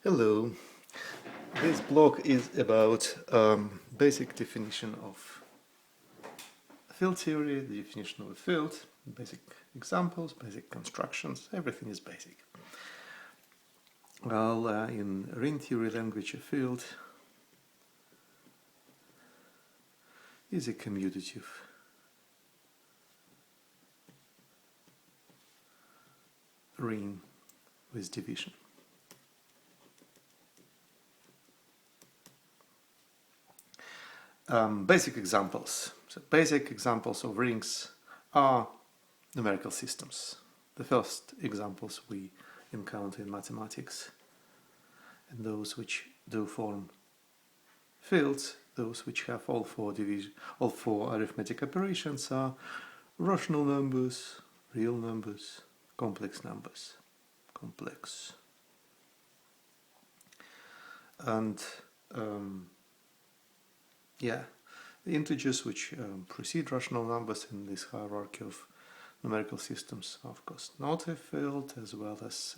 Hello, this blog is about basic definition of field theory, the definition of a field, basic examples, basic constructions, everything is basic. Well, in ring theory language, a field is a commutative ring with division. Basic examples. So basic examples of rings are numerical systems. The first examples we encounter in mathematics, and those which do form fields, those which have all four arithmetic operations, are rational numbers, real numbers, complex numbers. And the integers which precede rational numbers in this hierarchy of numerical systems are of course not a field, as well as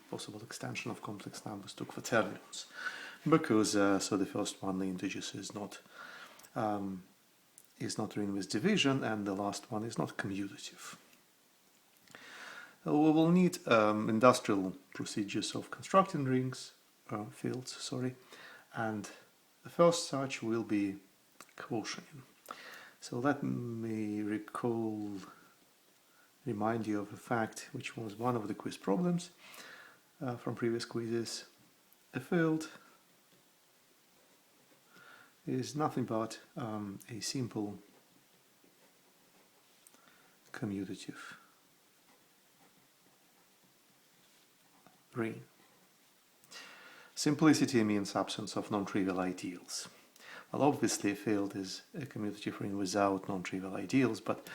possible extension of complex numbers to quaternions, because so the first one, the integers, is not ring with division, and the last one is not commutative. We will need industrial procedures of constructing rings, fields, and the first such will be quotient. So let me remind you of a fact which was one of the quiz problems from previous quizzes. A field is nothing but a simple commutative ring. Simplicity means absence of non-trivial ideals. Well, obviously a field is a commutative ring without non-trivial ideals, but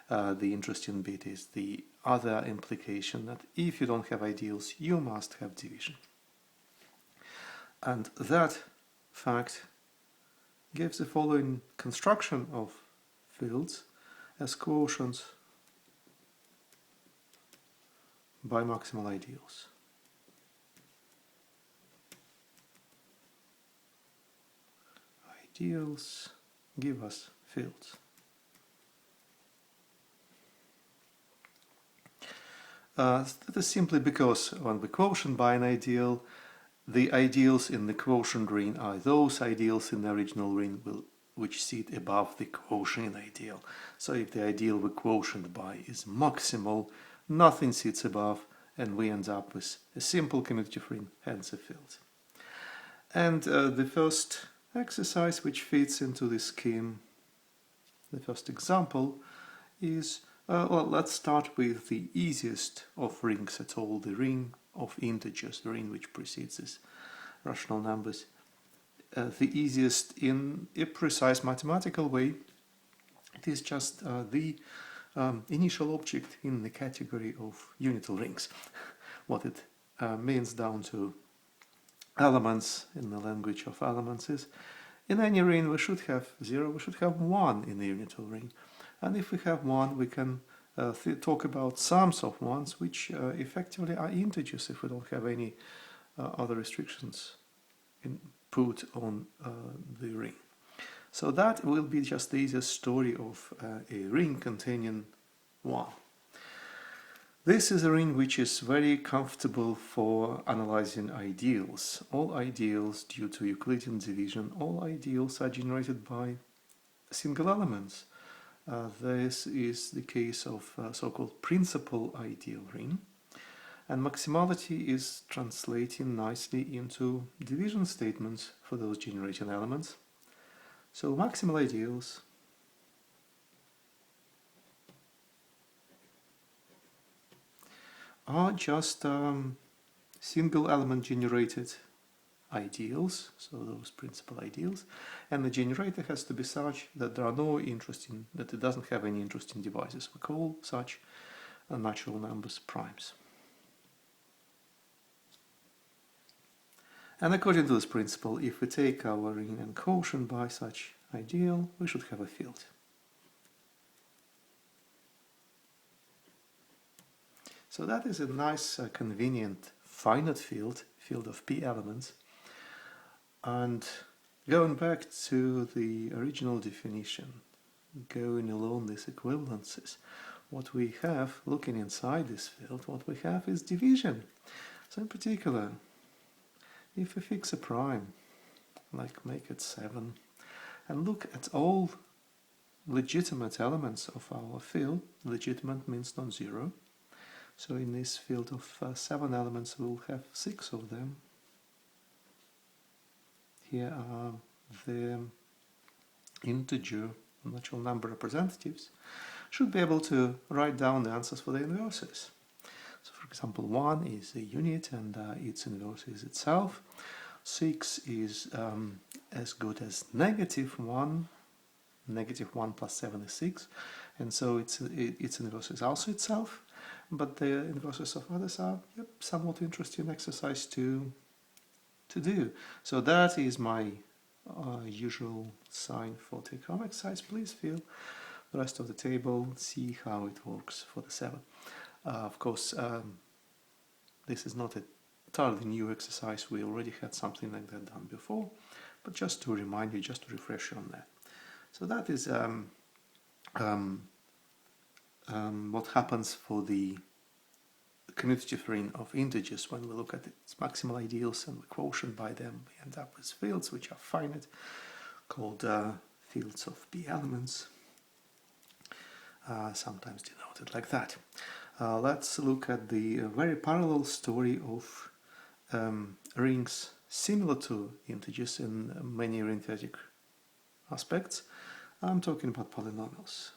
the interesting bit is the other implication that if you don't have ideals, you must have division. And that fact gives the following construction of fields as quotients by maximal ideals. Ideals give us fields. That is simply because when we quotient by an ideal, the ideals in the quotient ring are those ideals in the original ring which sit above the quotient ideal. So if the ideal we quotient by is maximal, nothing sits above, and we end up with a simple commutative ring, hence a field. And the first exercise which fits into this scheme, the first example, is well, let's start with the easiest of rings at all, the ring of integers, the ring which precedes this rational numbers. The easiest in a precise mathematical way. It is just the initial object in the category of unital rings. What it means down to elements in the language of elements is, in any ring we should have 0, we should have 1 in the unital ring. And if we have 1, we can talk about sums of ones, which effectively are integers if we don't have any other restrictions put on the ring. So that will be just the easiest story of a ring containing 1. This is a ring which is very comfortable for analyzing ideals. All ideals, due to Euclidean division, all ideals are generated by single elements. This is the case of so-called principal ideal ring, and maximality is translating nicely into division statements for those generating elements. So maximal ideals are just single element generated ideals, so those principal ideals, and the generator has to be such that there are that it doesn't have any interesting devices. We call such natural numbers primes. And according to this principle, if we take our ring and quotient by such ideal, we should have a field. So that is a nice, convenient finite field field of P elements. And going back to the original definition, going along these equivalences, what we have, looking inside this field, what we have is division. So in particular, if we fix a prime, like make it 7, and look at all legitimate elements of our field, legitimate means non-zero, so in this field of 7 elements we'll have 6 of them. Here are the integer natural number representatives. Should be able to write down the answers for the inverses. So for example, 1 is a unit and its inverse is itself. 6 is as good as -1. -1 plus 7 is 6, and so its inverse is also itself, but the inverses of others are somewhat interesting exercise to do. So that is my usual sign for take-home exercise. Please fill the rest of the table, see how it works for the 7. Of course, this is not a entirely new exercise. We already had something like that done before, but just to remind you, just to refresh you on that. So that is what happens for the commutative ring of integers when we look at its maximal ideals and we quotient by them. We end up with fields which are finite, called fields of P elements, sometimes denoted like that. Let's look at the very parallel story of rings similar to integers in many arithmetic aspects. I'm talking about polynomials.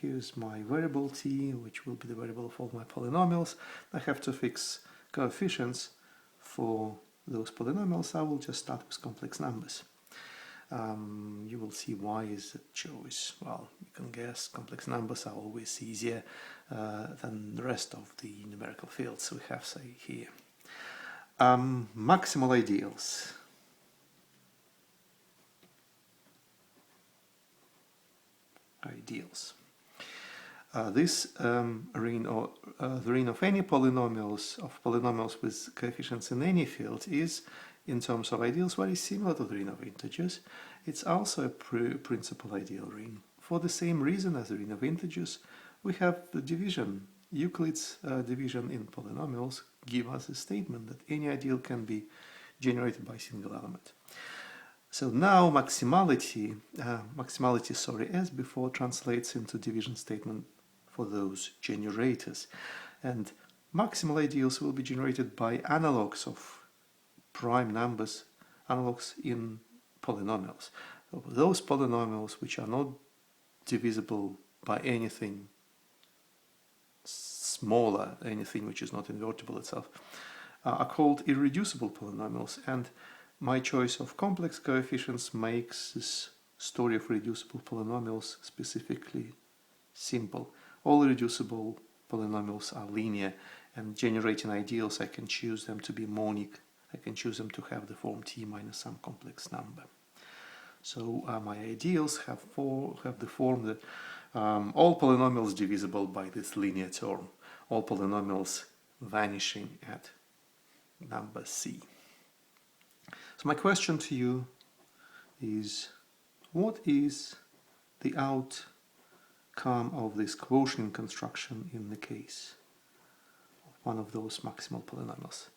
Here's my variable t, which will be the variable of all my polynomials. I have to fix coefficients for those polynomials. I will just start with complex numbers. You will see why is the choice. Well, you can guess complex numbers are always easier than the rest of the numerical fields we have, say, here. Maximal ideals. This ring, or the ring of any polynomials, with coefficients in any field, is, in terms of ideals, very similar to the ring of integers. It's also a principal ideal ring. For the same reason as the ring of integers, we have the division. Euclid's division in polynomials give us a statement that any ideal can be generated by a single element. So now maximality, as before, translates into division statement for those generators. And maximal ideals will be generated by analogues of prime numbers, analogues in polynomials. So those polynomials which are not divisible by anything smaller, anything which is not invertible itself, are called irreducible polynomials. And my choice of complex coefficients makes this story of reducible polynomials specifically simple. All irreducible polynomials are linear, and generating ideals, I can choose them to be monic. I can choose them to have the form t minus some complex number. So my ideals have the form that all polynomials divisible by this linear term, all polynomials vanishing at number c. So my question to you is, what is the outcome of this quotient construction in the case of one of those maximal polynomials?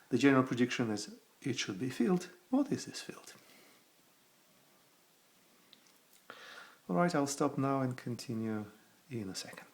The general prediction is it should be a field. What is this field? Alright, I'll stop now and continue in a second.